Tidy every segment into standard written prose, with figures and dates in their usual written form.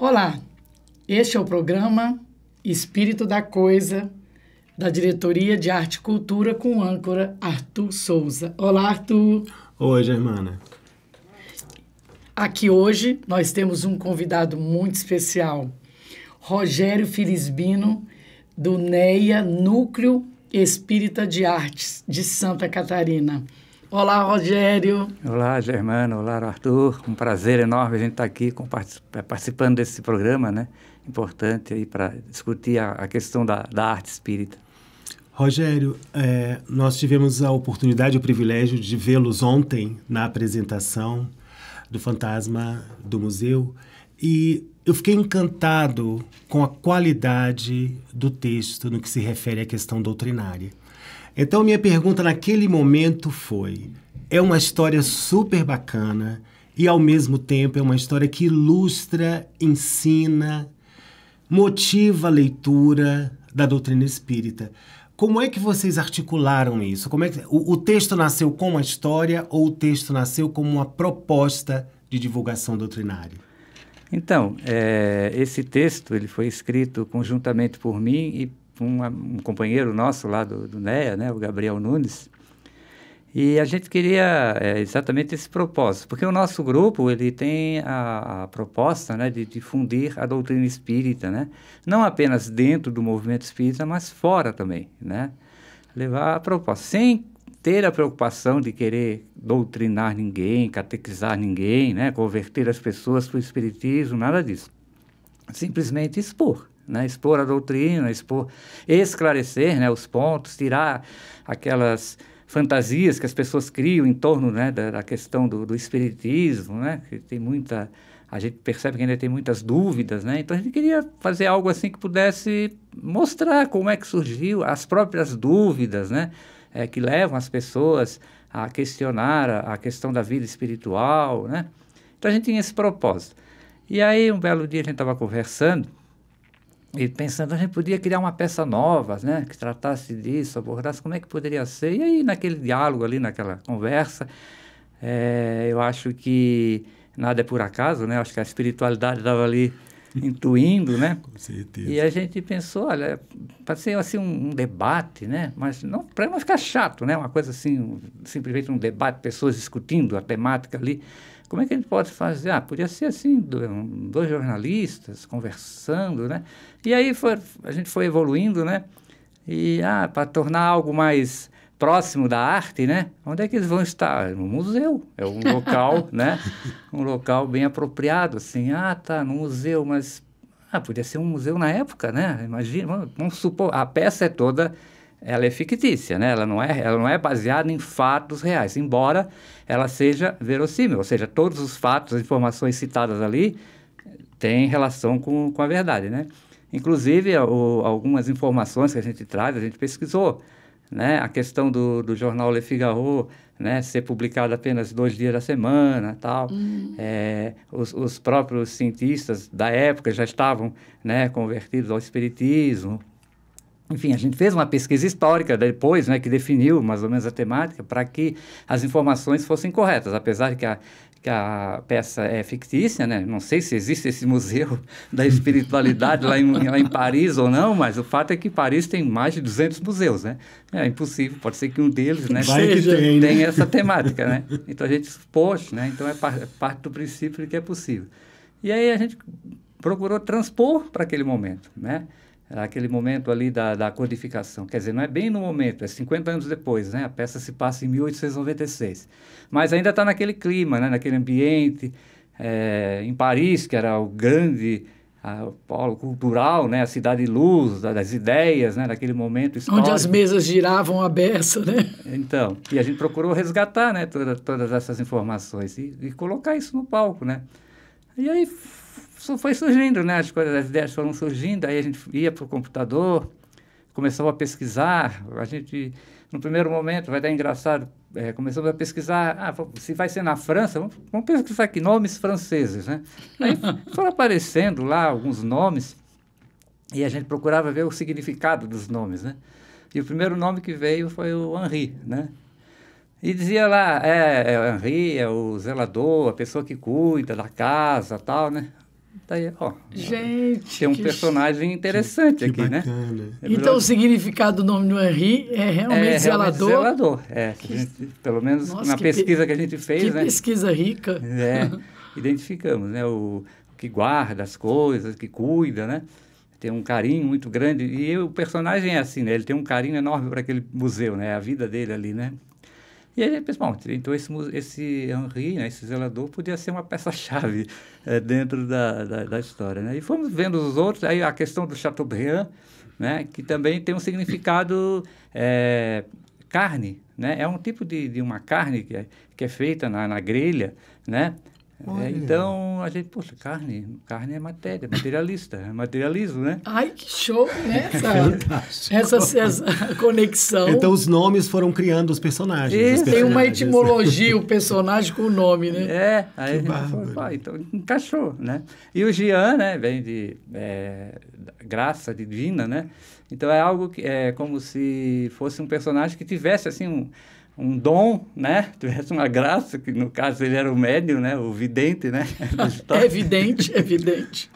Olá, este é o programa Espírito da Coisa, da Diretoria de Arte e Cultura, com o âncora Arthur Souza. Olá, Arthur. Oi, Germana. Aqui hoje nós temos um convidado muito especial, Rogério Filisbino, do NEA, Núcleo Espírita de Artes, de Santa Catarina. Olá, Rogério. Olá, Germana. Olá, Arthur. Um prazer enorme a gente estar aqui participando desse programa, né? Importante aí para discutir a questão da arte espírita. Rogério, nós tivemos a oportunidade e o privilégio de vê-los ontem na apresentação do Fantasma do Museu e eu fiquei encantado com a qualidade do texto no que se refere à questão doutrinária. Então, minha pergunta naquele momento foi: é uma história super bacana e, ao mesmo tempo, é uma história que ilustra, ensina, motiva a leitura da doutrina espírita. Como é que vocês articularam isso? Como é que o texto nasceu como uma história ou o texto nasceu como uma proposta de divulgação doutrinária? Então, esse texto ele foi escrito conjuntamente por mim e um companheiro nosso lá do NEA, né, o Gabriel Nunes, e a gente queria exatamente esse propósito, porque o nosso grupo ele tem a proposta, né, de difundir a doutrina espírita, né, não apenas dentro do movimento espírita, mas fora também, né, levar a proposta, sem ter a preocupação de querer doutrinar ninguém, catequizar ninguém, né, converter as pessoas para o espiritismo, nada disso, simplesmente expor. Né, expor a doutrina, esclarecer, né, os pontos, tirar aquelas fantasias que as pessoas criam em torno, né, da questão do espiritismo, né, que tem a gente percebe que ainda tem muitas dúvidas, né, então a gente queria fazer algo assim que pudesse mostrar como é que surgiu as próprias dúvidas, né, que levam as pessoas a questionar a questão da vida espiritual, né, então a gente tinha esse propósito. E aí um belo dia a gente estava conversando e pensando, a gente podia criar uma peça nova, né, que tratasse disso, abordasse como é que poderia ser. E aí, naquele diálogo ali, naquela conversa, eu acho que nada é por acaso, né? Acho que a espiritualidade estava ali intuindo, né? Com certeza. E a gente pensou, olha, para ser assim um debate, né? Mas não, para não ficar chato, né? Uma coisa assim, simplesmente um debate, pessoas discutindo a temática ali. Como é que a gente pode fazer? Podia ser assim, dois jornalistas conversando, né? E aí a gente foi evoluindo, né? E para tornar algo mais próximo da arte, né? Onde é que eles vão estar? No museu. É um local, né? Um local bem apropriado, assim. Tá, no museu, mas podia ser um museu na época, né? Imagina, vamos supor, a peça ela é fictícia, né? Ela não é baseada em fatos reais, embora ela seja verossímil, ou seja, todos os fatos, as informações citadas ali têm relação com a verdade, né? Inclusive, algumas informações que a gente traz, a gente pesquisou, né? A questão do jornal Le Figaro, né? Ser publicado apenas 2 dias da semana, tal. Os próprios cientistas da época já estavam, né, convertidos ao espiritismo. Enfim, a gente fez uma pesquisa histórica depois, né, que definiu mais ou menos a temática para que as informações fossem corretas, apesar de que a peça é fictícia, né? Não sei se existe esse museu da espiritualidade lá em Paris ou não, mas o fato é que Paris tem mais de 200 museus, né? É impossível, pode ser que um deles, né, tenha essa temática, né? Então a gente expôs, né? Então é parte do princípio de que é possível. E aí a gente procurou transpor para aquele momento, né? Aquele momento ali da codificação. Quer dizer, não é bem no momento, é 50 anos depois, né? A peça se passa em 1896. Mas ainda está naquele clima, né? Naquele ambiente, em Paris, que era o grande polo cultural, né? A cidade luz, das ideias, né? Daquele momento histórico. Onde as mesas giravam à beça, né? Então, e a gente procurou resgatar, né? Todas essas informações e colocar isso no palco, né? E aí foi surgindo, né? As ideias foram surgindo, aí a gente ia para o computador, começou a pesquisar, a gente, no primeiro momento, vai dar engraçado, começamos a pesquisar, se vai ser na França, vamos pesquisar aqui, nomes franceses, né? Aí foram aparecendo lá alguns nomes, e a gente procurava ver o significado dos nomes, né? E o primeiro nome que veio foi o Henri, né? E dizia lá, Henri é o zelador, a pessoa que cuida da casa, tal, né? Daí, ó, Gente, tem um personagem interessante aqui, né? Bacana. Então, o significado do nome do Henri é realmente zelador? Zelador, pelo menos Nossa, na pesquisa que a gente fez, que né? pesquisa rica. Identificamos, né? O que guarda as coisas, que cuida, né? Tem um carinho muito grande. E o personagem é assim, né? Ele tem um carinho enorme para aquele museu, né? A vida dele ali, né? E aí, pessoal, então esse Henri, né, esse zelador, podia ser uma peça-chave dentro da história, né? E fomos vendo os outros, aí a questão do Chateaubriand, né, que também tem um significado carne, né? É um tipo de uma carne que é feita na grelha, né? Então, a gente, poxa, carne é matéria, materialista, é materialismo, né? Ai, que show, né? Essa conexão. Então, os nomes foram criando os personagens. Tem uma etimologia, o personagem com o nome, né? Aí a gente falou, então encaixou, né? E o Jean, né, vem de graça divina, né? Então, é algo que é como se fosse um personagem que tivesse, assim, um dom, né? Tivesse uma graça, que no caso ele era o médium, né? O vidente, né? É evidente.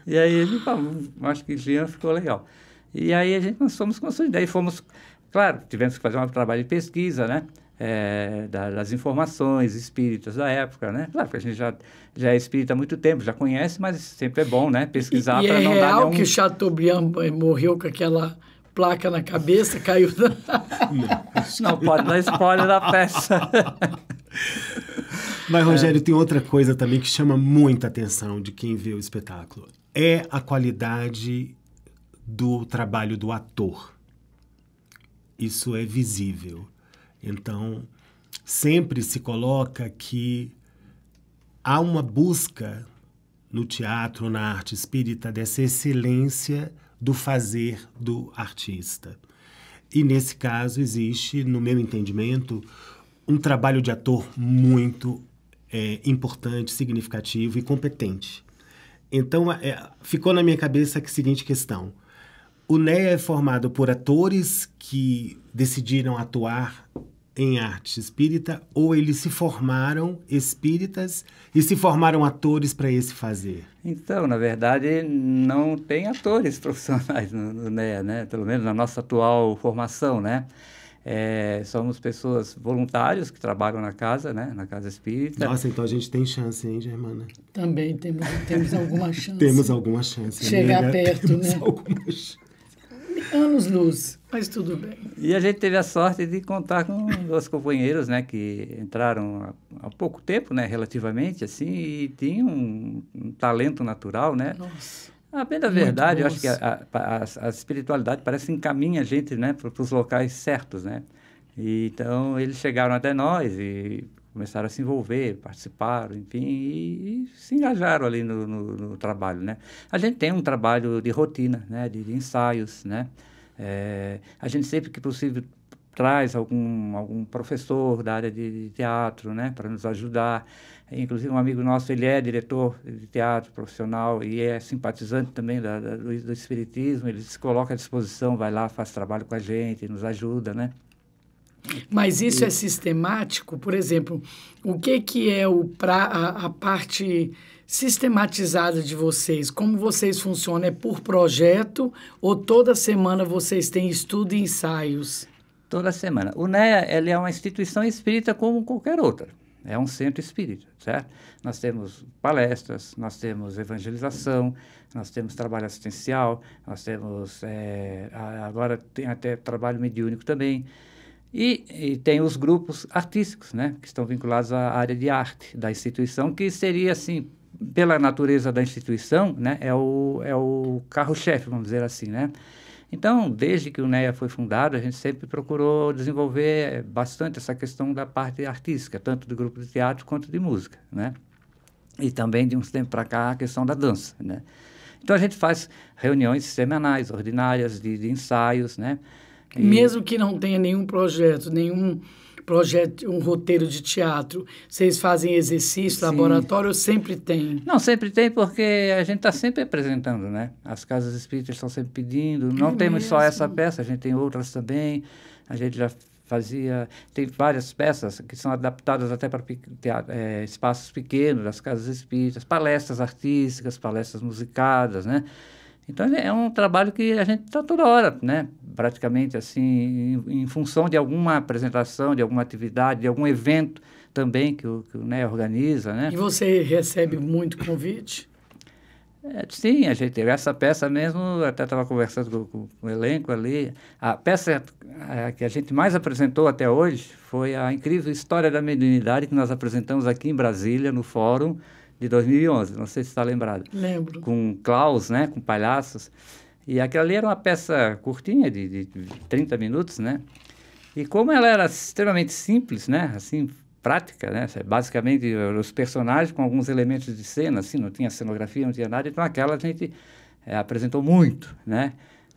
E aí ele falou, acho que Jean ficou legal. E aí nós fomos construindo, daí fomos, claro, tivemos que fazer um trabalho de pesquisa, né? Das informações espíritas da época, né? Claro que a gente já é espírita há muito tempo, já conhece, mas sempre é bom, né? Pesquisar para não dar nenhum... E é real que Chateaubriand morreu com aquela placa na cabeça, caiu Não pode dar spoiler da peça. Mas, Rogério, tem outra coisa também que chama muita atenção de quem vê o espetáculo. É a qualidade do trabalho do ator. Isso é visível. Então, sempre se coloca que há uma busca no teatro, na arte espírita, dessa excelência do fazer do artista. E, nesse caso, existe, no meu entendimento, um trabalho de ator muito importante, significativo e competente. Então, ficou na minha cabeça a seguinte questão. O NEA é formado por atores que decidiram atuar em arte espírita ou eles se formaram espíritas e se formaram atores para esse fazer? Então, na verdade, não tem atores profissionais no NEA, né? Pelo menos na nossa atual formação, né? Somos pessoas voluntários que trabalham na casa, né? Na casa espírita. Nossa, então a gente tem chance, hein, Germana? Também temos alguma chance. Temos alguma chance. Chegar perto, temos né? Alguma chance. Anos-luz, mas tudo bem. E a gente teve a sorte de contar com dois companheiros, né, que entraram há pouco tempo, né, relativamente, assim, e tinham um talento natural, né? Nossa. A bem da verdade, eu acho que a espiritualidade parece que encaminha a gente, né, para os locais certos, né? E, então, eles chegaram até nós e começaram a se envolver, participaram, enfim, e se engajaram ali no trabalho, né? A gente tem um trabalho de rotina, né, de ensaios, né? A gente sempre que possível traz algum professor da área de teatro, né, para nos ajudar. Inclusive, um amigo nosso, ele é diretor de teatro profissional e é simpatizante também do espiritismo. Ele se coloca à disposição, vai lá, faz trabalho com a gente, nos ajuda, né? Mas isso é sistemático? Por exemplo, o que é a parte sistematizada de vocês? Como vocês funcionam? É por projeto ou toda semana vocês têm estudo e ensaios? Toda semana. O NEA, ele é uma instituição espírita como qualquer outra. É um centro espírita, certo? Nós temos palestras, nós temos evangelização, nós temos trabalho assistencial, nós temos... agora tem até trabalho mediúnico também. E tem os grupos artísticos, né, que estão vinculados à área de arte da instituição, que seria, assim, pela natureza da instituição, né, é o carro-chefe, vamos dizer assim, né. Então, desde que o NEA foi fundado, a gente sempre procurou desenvolver bastante essa questão da parte artística, tanto do grupo de teatro quanto de música, né. E também, de uns tempos para cá, a questão da dança, né. Então, a gente faz reuniões semanais, ordinárias, de ensaios, né. Mesmo que não tenha nenhum projeto, um roteiro de teatro, vocês fazem exercício, laboratório, sempre tem? Não, sempre tem, porque a gente está sempre apresentando, né? As casas espíritas estão sempre pedindo. Não temos só essa peça, a gente tem outras também. A gente já Tem várias peças que são adaptadas até para espaços pequenos, das casas espíritas, palestras artísticas, palestras musicadas, né? Então, é um trabalho que a gente está toda hora, né? Praticamente, assim, em função de alguma apresentação, de alguma atividade, de algum evento também que o NEA organiza, né? E você recebe muito convite? Sim, a gente teve essa peça mesmo, até estava conversando com o elenco ali. A peça que a gente mais apresentou até hoje foi a incrível História da Mediunidade, que nós apresentamos aqui em Brasília, no Fórum, de 2011, não sei se está lembrado. Lembro. Com Klaus, né, com palhaços. E aquela ali era uma peça curtinha, de 30 minutos, né? E como ela era extremamente simples, né, assim, prática, né, basicamente os personagens com alguns elementos de cena, assim, não tinha cenografia, não tinha nada, então aquela a gente apresentou muito, né?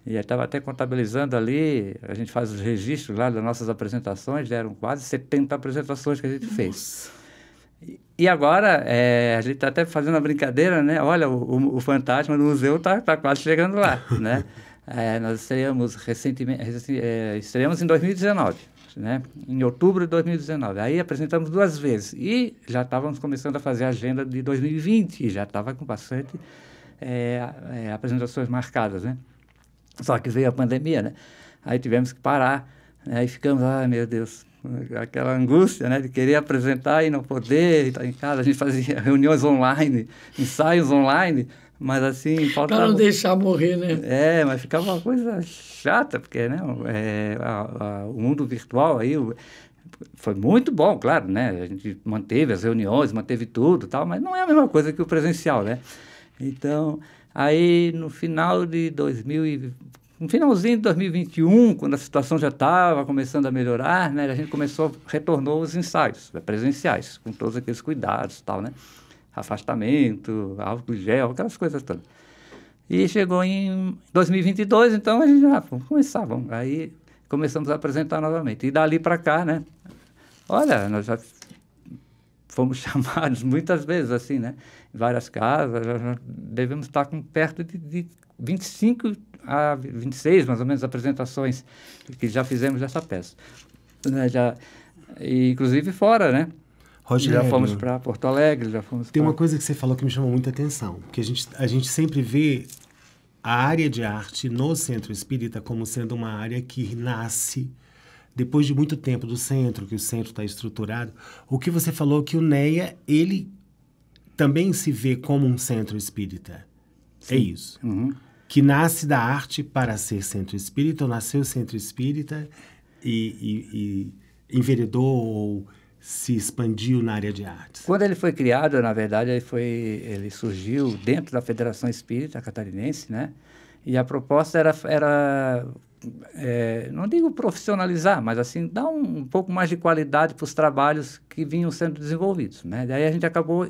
E eu estava até contabilizando ali, a gente faz os registros lá das nossas apresentações, eram quase 70 apresentações que a gente fez. E agora, a gente está até fazendo uma brincadeira, né? Olha, o fantasma do museu está quase chegando lá, né? Nós estreamos recentemente, estreamos em 2019, né? Em outubro de 2019. Aí apresentamos 2 vezes e já estávamos começando a fazer a agenda de 2020 e já estava com bastante apresentações marcadas, né? Só que veio a pandemia, né? Aí tivemos que parar, né? E ficamos, meu Deus, aquela angústia, né, de querer apresentar e não poder, estar em casa. A gente fazia reuniões online, ensaios online, mas assim, faltava... Para não deixar morrer, né? Mas ficava uma coisa chata, porque, né, o mundo virtual aí foi muito bom, claro, né? A gente manteve as reuniões, manteve tudo, tal, mas não é a mesma coisa que o presencial, né? Então, aí no final de no finalzinho de 2021, quando a situação já estava começando a melhorar, né, a gente retornou os ensaios presenciais, com todos aqueles cuidados e tal, né? Afastamento, álcool gel, aquelas coisas todas. E chegou em 2022, então a gente já, vamos começar, Aí começamos a apresentar novamente. E dali para cá, né? Olha, nós já fomos chamados muitas vezes, assim, né? Em várias casas, já devemos estar com perto de 25 a 26, mais ou menos, apresentações que já fizemos dessa peça. E, inclusive fora, né? Rogério, já fomos para Porto Alegre, já fomos Tem uma coisa que você falou que me chamou muita atenção, que a gente sempre vê a área de arte no Centro Espírita como sendo uma área que nasce depois de muito tempo do centro, que o centro está estruturado. O que você falou que o NEA, ele também se vê como um centro espírita. Sim. É isso. Uhum. Que nasce da arte para ser centro espírita, ou nasceu centro espírita e enveredou ou se expandiu na área de artes. Quando ele foi criado, na verdade, ele surgiu dentro da Federação Espírita Catarinense, né? E a proposta era não digo profissionalizar, mas assim, dar um pouco mais de qualidade para os trabalhos que vinham sendo desenvolvidos, né? Daí a gente acabou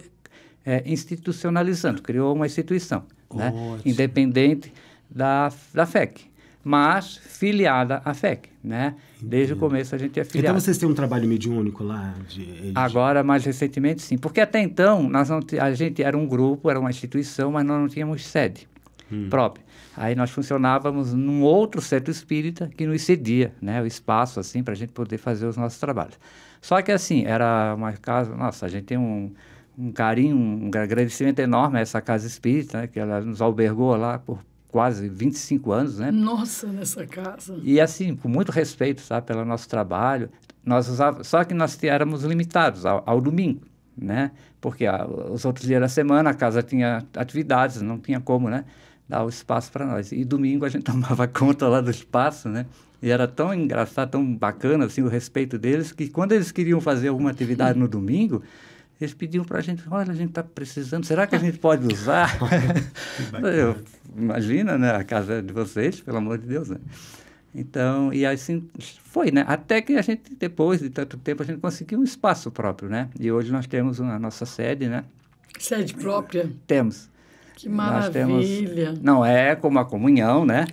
institucionalizando, criou uma instituição, né? Independente da FEC, mas filiada à FEC, né? Desde o começo a gente é filiado. Então vocês têm um trabalho mediúnico lá? Agora, mais recentemente, sim. Porque até então, a gente era um grupo, era uma instituição, mas nós não tínhamos sede própria. Aí nós funcionávamos num outro centro espírita que nos cedia, né, o espaço, assim, para a gente poder fazer os nossos trabalhos. Só que, assim, era uma casa... Nossa, a gente tem um carinho, um agradecimento enorme a essa casa espírita, né, que ela nos albergou lá por quase 25 anos, né? Nossa, nessa casa. E assim, com muito respeito, sabe, pelo nosso trabalho. Só que nós éramos limitados ao domingo, né? Porque os outros dias da semana a casa tinha atividades, não tinha como, né, dar o espaço para nós. E domingo a gente tomava conta lá do espaço, né? E era tão engraçado, tão bacana, assim, o respeito deles, que quando eles queriam fazer alguma atividade no domingo, eles pediam para a gente, olha, a gente está precisando, será que a gente pode usar? Imagina, né, a casa de vocês, pelo amor de Deus, né? Então, e assim foi, né? Até que a gente, depois de tanto tempo, a gente conseguiu um espaço próprio, né? E hoje nós temos a nossa sede, né? Sede própria? Temos. Que maravilha! Não é como a comunhão, né?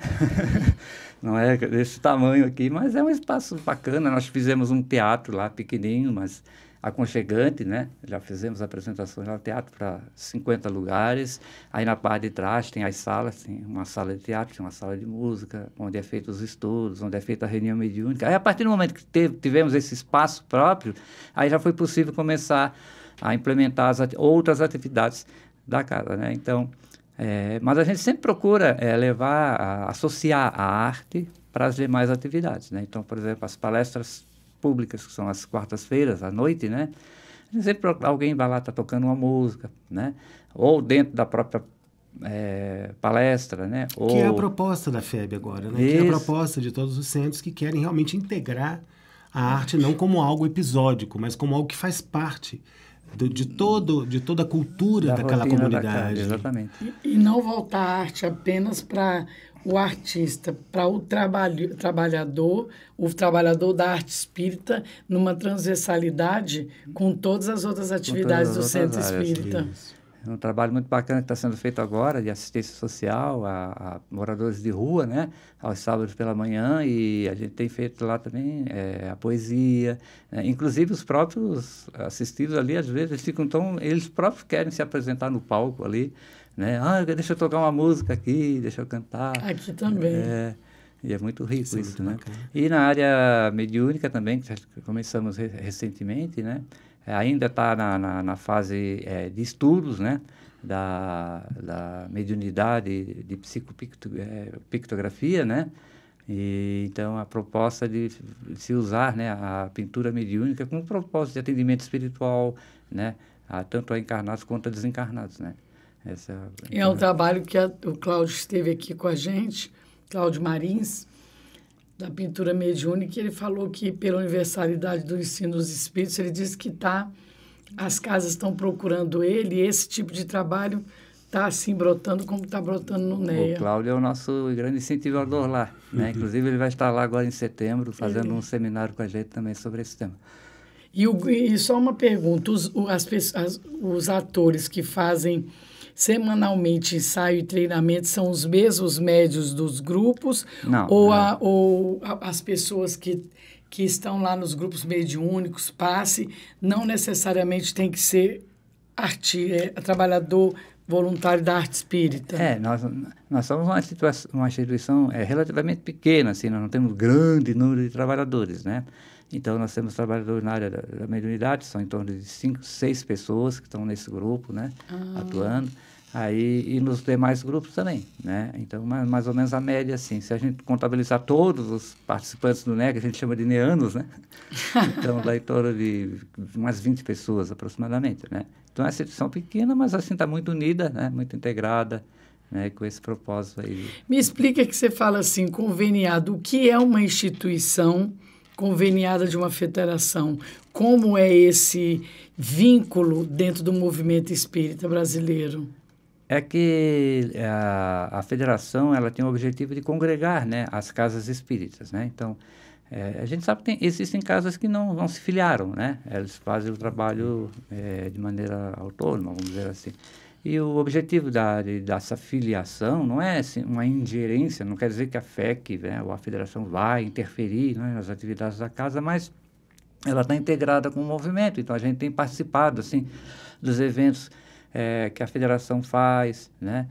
Não é desse tamanho aqui, mas é um espaço bacana. Nós fizemos um teatro lá, pequenininho, mas aconchegante, né? Já fizemos apresentações lá no teatro para 50 lugares. Aí na parte de trás tem as salas, tem uma sala de teatro, tem uma sala de música, onde é feito os estudos, onde é feita a reunião mediúnica. Aí a partir do momento que tivemos esse espaço próprio, aí já foi possível começar a implementar outras atividades da casa, né? Então, mas a gente sempre procura associar a arte para as demais atividades, né? Então, por exemplo, as palestras públicas, que são as quartas-feiras, à noite, né? Sempre alguém vai lá, está tocando uma música, né? Ou dentro da própria palestra, né? Que é a proposta da FEB agora, né? Que é a proposta de todos os centros que querem realmente integrar a arte não como algo episódico, mas como algo que faz parte de toda a cultura daquela comunidade. Exatamente. E não voltar a arte apenas para o artista, para o trabalhador da arte espírita, numa transversalidade com todas as outras atividades do centro espírita. É um trabalho muito bacana que está sendo feito agora, de assistência social a moradores de rua, né? Aos sábados pela manhã, e a gente tem feito lá também a poesia, né? Inclusive os próprios assistidos ali, às vezes, eles próprios querem se apresentar no palco ali, né? Deixa eu tocar uma música aqui, deixa eu cantar. Aqui também. E é muito rico isso, né? Bacana. E na área mediúnica também, que começamos recentemente, né? Ainda está na fase de estudos, né? Da mediunidade, de psicopictografia, né? E, então, a proposta de se usar, né, a pintura mediúnica com o propósito de atendimento espiritual, né? Tanto a encarnados quanto a desencarnados, né? É um trabalho que o Cláudio esteve aqui com a gente, Cláudio Marins, da pintura mediúnica, ele falou que, pela universalidade do ensino dos espíritos, ele disse que as casas estão procurando ele, e esse tipo de trabalho está assim brotando como está brotando no NEA. O Cláudio é o nosso grande incentivador lá, né? Inclusive, ele vai estar lá agora em setembro, fazendo um seminário com a gente também sobre esse tema. E só uma pergunta, os atores que fazem semanalmente ensaio e treinamento são os mesmos médios dos grupos? Não. Ou as pessoas que estão lá nos grupos mediúnicos, não necessariamente tem que ser trabalhador voluntário da arte espírita? Nós somos uma instituição relativamente pequena, assim, nós não temos grande número de trabalhadores, né? Então, nós temos trabalhadores na área da mediunidade, são em torno de 5, 6 pessoas que estão nesse grupo, né? Atuando. E nos demais grupos também, né? Então, mais ou menos a média, assim. Se a gente contabilizar todos os participantes do NEA, que a gente chama de neanos, né? Então, dá em torno de umas 20 pessoas, aproximadamente, né? Então, é uma instituição pequena, mas, assim, está muito unida, né? Muito integrada, né? Com esse propósito aí. Me explica que você fala assim, conveniado. O que é uma instituição conveniada de uma federação? Como é esse vínculo dentro do movimento espírita brasileiro? É que a federação, ela tem o objetivo de congregar, né, as casas espíritas, né? Então, a gente sabe que existem casas que não se filiaram, né? Eles fazem o trabalho de maneira autônoma, vamos dizer assim. E o objetivo dessa filiação não é assim, uma ingerência, não quer dizer que a FEC, né, ou a federação vai interferir, né, nas atividades da casa, mas ela está integrada com o movimento. Então, a gente tem participado, assim, dos eventos que a federação faz, né?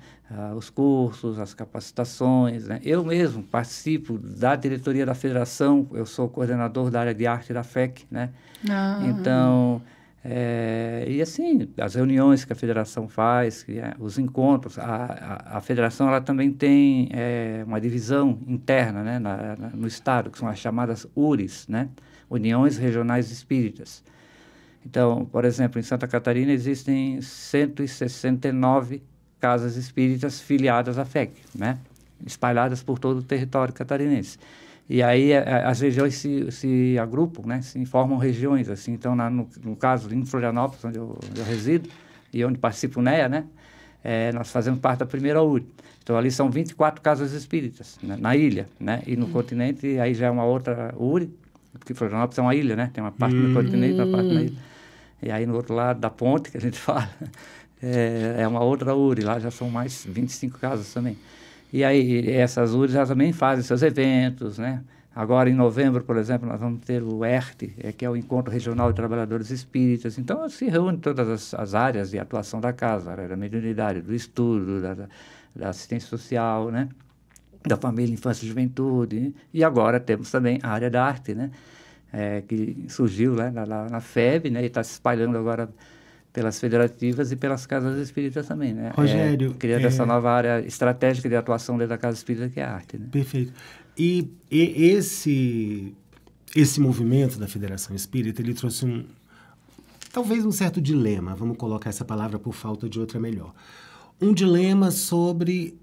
Os cursos, as capacitações, né? Eu mesmo participo da diretoria da federação, eu sou coordenador da área de arte da FEC, né? Então, e assim, as reuniões que a federação faz, os encontros, a federação ela também tem uma divisão interna, né? No estado, que são as chamadas URIs, né? Uniões Regionais Espíritas. Então, por exemplo, em Santa Catarina existem 169 casas espíritas filiadas à FEC, né? Espalhadas por todo o território catarinense. E aí as regiões se agrupam, né? Se formam regiões, assim. Então, no caso, em Florianópolis, onde eu resido, e onde participa o NEA, né? Nós fazemos parte da primeira URI. Então, ali são 24 casas espíritas, né? Na ilha, né? E no continente, aí já é uma outra URI, porque Florianópolis é uma ilha, né? Tem uma parte no continente, uma parte na ilha. E aí, no outro lado da ponte, que a gente fala, é uma outra URI. Lá já são mais 25 casas também. E aí, essas URIs já também fazem seus eventos, né? Agora, em novembro, por exemplo, nós vamos ter o ERT, que é o Encontro Regional de Trabalhadores Espíritas. Então, se reúne todas as áreas de atuação da casa, a área da mediunidade, do estudo, da assistência social, né? Da família, infância e juventude. E agora temos também a área da arte, né? Que surgiu, né, na FEB, né, e está se espalhando agora pelas federativas e pelas casas espíritas também, né? Rogério, criando essa nova área estratégica de atuação dentro da casa espírita, que é a arte, né? Perfeito. E esse movimento da Federação Espírita, ele trouxe talvez um certo dilema, vamos colocar essa palavra por falta de outra melhor. Um dilema sobre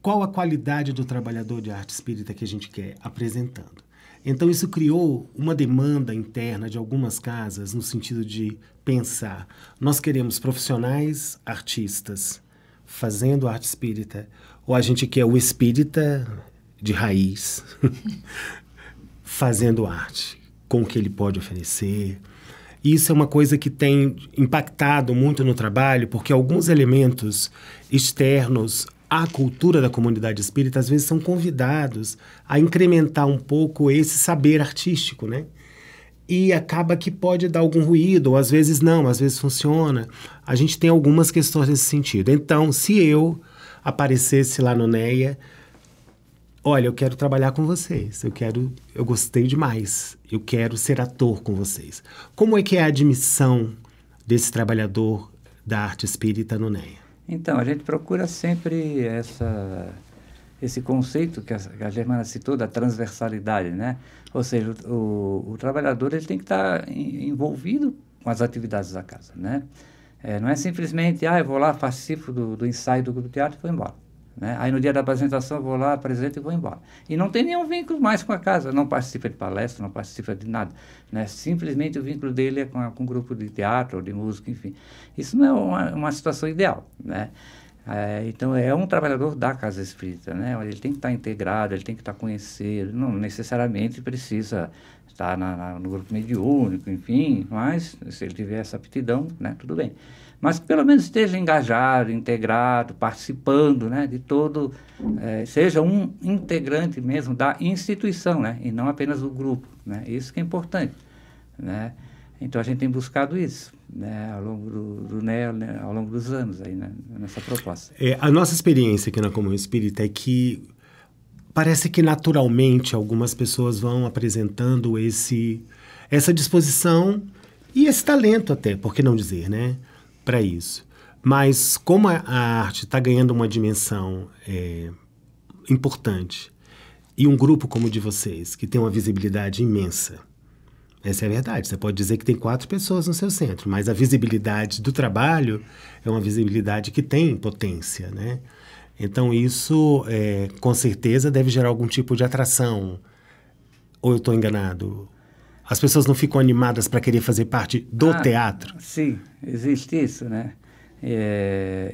qual a qualidade do trabalhador de arte espírita que a gente quer apresentando. Então, isso criou uma demanda interna de algumas casas no sentido de pensar, nós queremos profissionais artistas fazendo arte espírita, ou a gente quer o espírita de raiz fazendo arte, com o que ele pode oferecer. Isso é uma coisa que tem impactado muito no trabalho, porque alguns elementos externos à cultura da comunidade espírita, às vezes, são convidados a incrementar um pouco esse saber artístico, né? E acaba que pode dar algum ruído, ou às vezes não, às vezes funciona. A gente tem algumas questões nesse sentido. Então, se eu aparecesse lá no NEA, olha, eu quero trabalhar com vocês, eu gostei demais, eu quero ser ator com vocês. Como é que é a admissão desse trabalhador da arte espírita no NEA? Então, a gente procura sempre esse conceito que a Germana citou, da transversalidade, né? Ou seja, o trabalhador ele tem que estar envolvido com as atividades da casa, né? Não é simplesmente, eu vou lá, participo do ensaio do grupo de teatro e vou embora. Né? Aí no dia da apresentação eu vou lá, apresento e vou embora. E não tem nenhum vínculo mais com a casa, não participa de palestra, não participa de nada. Né? Simplesmente o vínculo dele é com um grupo de teatro ou de música, enfim. Isso não é uma situação ideal. Né? Então é um trabalhador da casa espírita, né? Ele tem que estar integrado, ele tem que estar conhecendo, não necessariamente precisa estar no grupo mediúnico, enfim, mas se ele tiver essa aptidão, né, tudo bem. Mas que pelo menos esteja engajado, integrado, participando, né, de todo, seja um integrante mesmo da instituição, né, e não apenas do grupo, né, isso que é importante, né. Então a gente tem buscado isso, né, ao longo do NEA, né, ao longo dos anos aí, né, nessa proposta. A nossa experiência aqui na Comunhão Espírita é que parece que naturalmente algumas pessoas vão apresentando essa disposição e esse talento até, por que não dizer, né, para isso. Mas como a arte está ganhando uma dimensão importante e um grupo como o de vocês, que tem uma visibilidade imensa, essa é a verdade. Você pode dizer que tem 4 pessoas no seu centro, mas a visibilidade do trabalho é uma visibilidade que tem potência, né? Então, isso, com certeza, deve gerar algum tipo de atração. Ou eu estou enganado? As pessoas não ficam animadas para querer fazer parte do teatro? Sim, existe isso, né?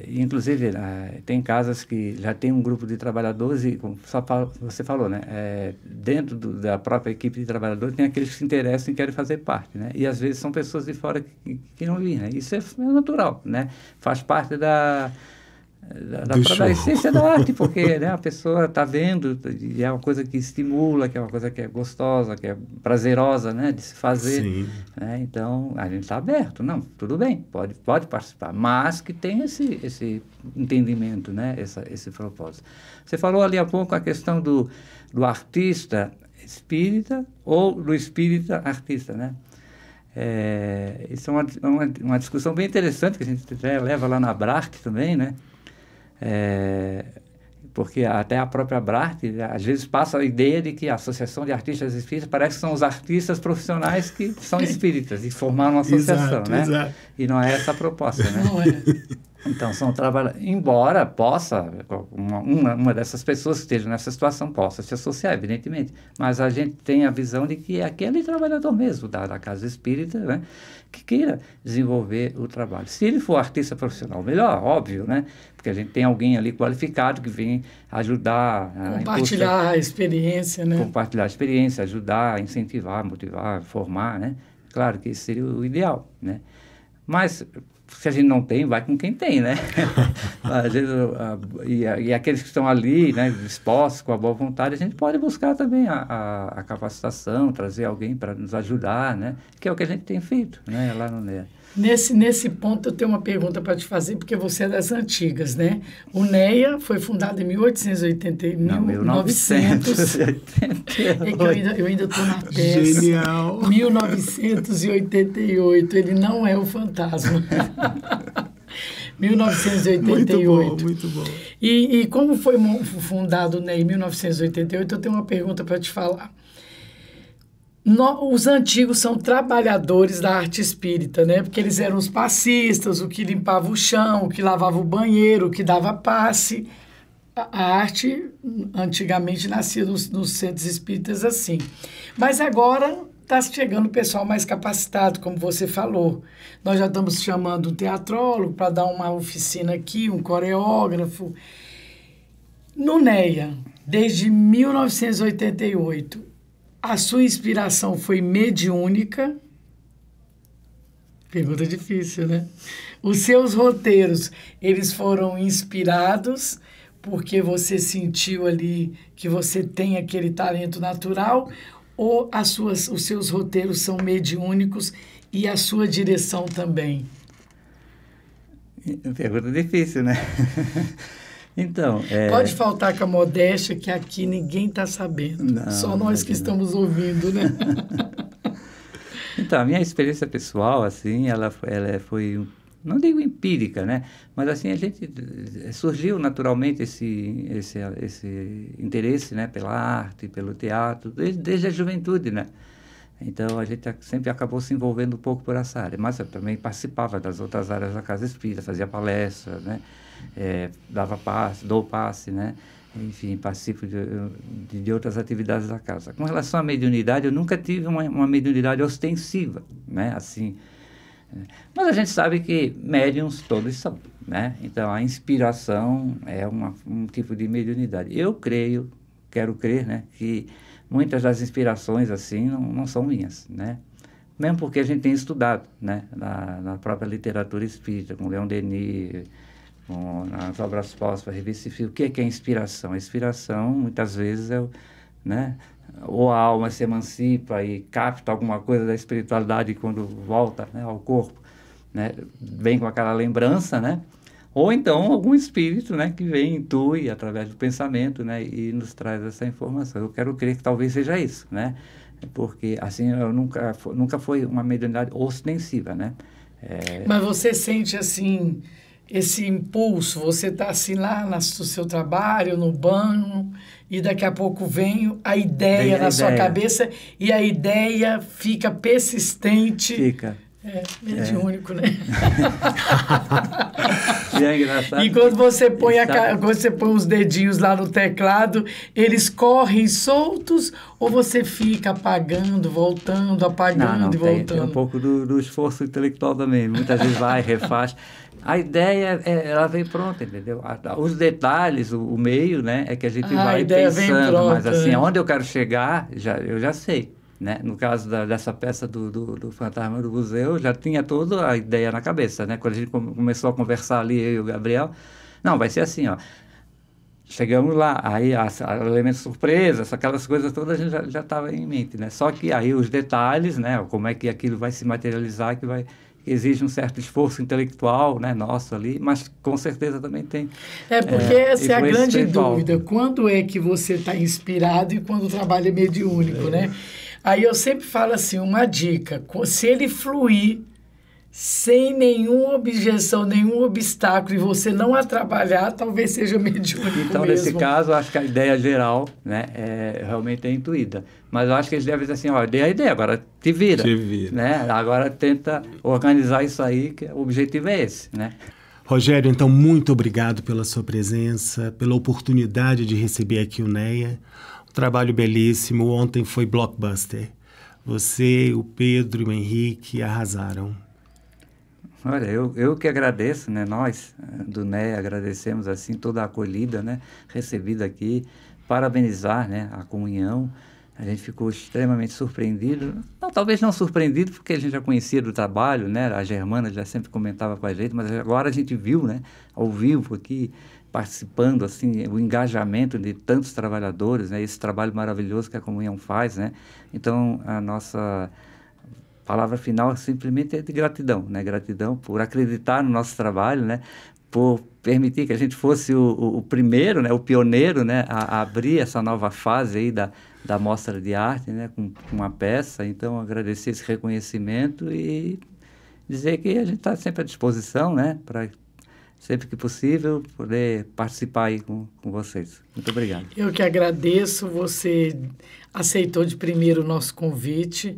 Inclusive, tem casas que já tem um grupo de trabalhadores e, como você falou, né? Dentro da própria equipe de trabalhadores tem aqueles que se interessam e querem fazer parte, né? E, às vezes, são pessoas de fora que não vêm, né? Isso é natural, né? Faz parte da essência da arte, porque, né, a pessoa está vendo e é uma coisa que estimula, que é uma coisa que é gostosa, que é prazerosa, né, de se fazer. Sim. Né? Então, a gente está aberto. Não, tudo bem, pode participar, mas que tenha esse entendimento, né, esse propósito. Você falou ali há pouco a questão do artista espírita ou do espírita artista, né? Isso é uma discussão bem interessante que a gente leva lá na BRARC também, né? Porque até a própria BRARC, às vezes, passa a ideia de que a Associação de Artistas Espíritas parece que são os artistas profissionais que são espíritas e formaram uma associação, exato, né? Exato. E não é essa a proposta, né? Não é. Então, são trabalhadores, embora possa, uma dessas pessoas que esteja nessa situação possa se associar, evidentemente, mas a gente tem a visão de que é aquele trabalhador mesmo da casa espírita, né, que queira desenvolver o trabalho. Se ele for artista profissional, melhor, óbvio, né, porque a gente tem alguém ali qualificado que vem ajudar compartilhar a experiência, né? Compartilhar a experiência, ajudar, incentivar, motivar, formar, né? Claro que esse seria o ideal, né? Mas se a gente não tem, vai com quem tem, né? Às vezes, e aqueles que estão ali, né, dispostos, com a boa vontade, a gente pode buscar também a capacitação, trazer alguém para nos ajudar, né? Que é o que a gente tem feito, né, lá no NEA. Nesse ponto, eu tenho uma pergunta para te fazer, porque você é das antigas, né? O NEA foi fundado em 1880, Não, 1988. É que eu ainda estou na peça. Genial! 1988, ele não é o fantasma. 1988. Muito bom. E como foi fundado o NEA em 1988, eu tenho uma pergunta para te falar. Os antigos são trabalhadores da arte espírita, né? Porque eles eram os passistas, o que limpava o chão, o que lavava o banheiro, o que dava passe. A arte, antigamente, nascia nos centros espíritas assim. Mas agora está chegando o pessoal mais capacitado, como você falou. Nós já estamos chamando um teatrólogo para dar uma oficina aqui, um coreógrafo. No NEA, desde 1988... A sua inspiração foi mediúnica? Pergunta difícil, né? Os seus roteiros, eles foram inspirados porque você sentiu ali que você tem aquele talento natural, ou os seus roteiros são mediúnicos e a sua direção também? Pergunta difícil, né? Então, pode faltar com a modéstia, que aqui ninguém está sabendo. Não, só nós que estamos ouvindo, né? Então, a minha experiência pessoal, assim, ela foi, não digo empírica, né? Mas, assim, a gente surgiu naturalmente esse interesse, né? Pela arte, pelo teatro, desde a juventude, né? Então, a gente sempre acabou se envolvendo um pouco por essa área. Mas eu também participava das outras áreas da Casa Espírita, fazia palestra, né? Dou passe, né? Enfim, participo de outras atividades da casa. Com relação à mediunidade, eu nunca tive uma mediunidade ostensiva, né? Assim, mas a gente sabe que médiuns todos são, né? Então, a inspiração é um tipo de mediunidade. Eu quero crer, né? Que muitas das inspirações, assim, não são minhas, né? Mesmo porque a gente tem estudado, né? Na própria literatura espírita, com Leon Denis, nas obras póstumas, revista Fio, o que é inspiração? A inspiração, muitas vezes, né? Ou a alma se emancipa e capta alguma coisa da espiritualidade quando volta, né, ao corpo, né? Vem com aquela lembrança, né? Ou então algum espírito, né, que vem, intui através do pensamento, né, e nos traz essa informação. Eu quero crer que talvez seja isso, né? Porque, assim, eu nunca foi uma mediunidade ostensiva, né? Mas você sente, assim, esse impulso, você está assim lá no seu trabalho, no banho, e daqui a pouco vem a ideia na sua cabeça, e a ideia fica persistente. Fica. Mediúnico, né? E é engraçado. E quando você põe os dedinhos lá no teclado, eles correm soltos, ou você fica apagando, voltando, apagando e voltando? Tem um pouco do esforço intelectual também. Muitas vezes vai, refaz. A ideia, ela vem pronta, entendeu? Os detalhes, o meio, né, é que a gente vai pensando. Pronta, mas assim, aonde eu quero chegar, eu já sei. Né? No caso dessa peça do Fantasma do Museu, já tinha toda a ideia na cabeça, né? Quando a gente começou a conversar ali, eu e o Gabriel, não, vai ser assim, ó. Chegamos lá, aí elementos surpresas, aquelas coisas todas a gente já estava em mente, né? Só que aí os detalhes, né? Como é que aquilo vai se materializar, que exige um certo esforço intelectual, né, nosso ali, mas com certeza também tem. Porque essa é a grande dúvida. Quando é que você está inspirado e quando o trabalho é mediúnico, né? Aí eu sempre falo assim, uma dica, se ele fluir sem nenhuma objeção, nenhum obstáculo, e você não atrapalhar, talvez seja mediúnico então, mesmo. Nesse caso, eu acho que a ideia geral, né, realmente é intuída. Mas eu acho que eles devem dizer assim, ó, dei a ideia, agora te vira. Né? Agora tenta organizar isso aí, que o objetivo é esse, né? Rogério, então, muito obrigado pela sua presença, pela oportunidade de receber aqui o NEA. Trabalho belíssimo, ontem foi blockbuster. Você, o Pedro e o Henrique arrasaram. Olha, eu que agradeço, né? Nós do NEA agradecemos assim toda a acolhida, né? Recebida aqui, parabenizar, né? A comunhão, A gente ficou extremamente surpreendido. Não, talvez não surpreendido, porque a gente já conhecia do trabalho, né? A Germana já sempre comentava com a gente, mas agora a gente viu, né? Ao vivo aqui, participando, assim, o engajamento de tantos trabalhadores, né? Esse trabalho maravilhoso que a Comunhão faz, né? Então, a nossa palavra final simplesmente é de gratidão, né? Gratidão por acreditar no nosso trabalho, né? Por permitir que a gente fosse o primeiro, né? O pioneiro, né? A abrir essa nova fase aí da Mostra de Arte, né? Com uma peça. Então, agradecer esse reconhecimento e dizer que a gente está sempre à disposição, né? Para, sempre que possível, poder participar aí com vocês. Muito obrigado. Eu que agradeço, você aceitou de primeiro o nosso convite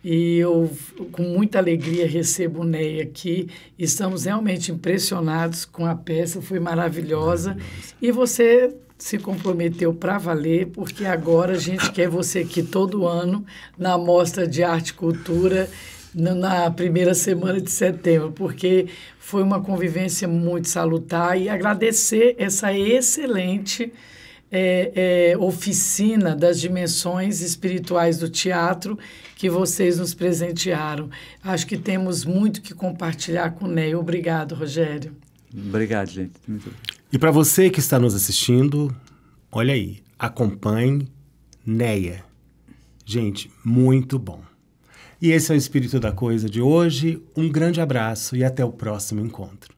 e eu, com muita alegria, recebo o Ney aqui. Estamos realmente impressionados com a peça, foi maravilhosa. E você se comprometeu para valer, porque agora a gente quer você aqui todo ano na Mostra de Arte e Cultura, na primeira semana de setembro, porque foi uma convivência muito salutar, e agradecer essa excelente oficina das dimensões espirituais do teatro que vocês nos presentearam. Acho que temos muito que compartilhar com o Ney. Obrigado, Rogério. Obrigado, gente. Muito... E para você que está nos assistindo, olha aí, acompanhe Neia. Gente, muito bom. E esse é o Espírito da Coisa de hoje. Um grande abraço e até o próximo encontro.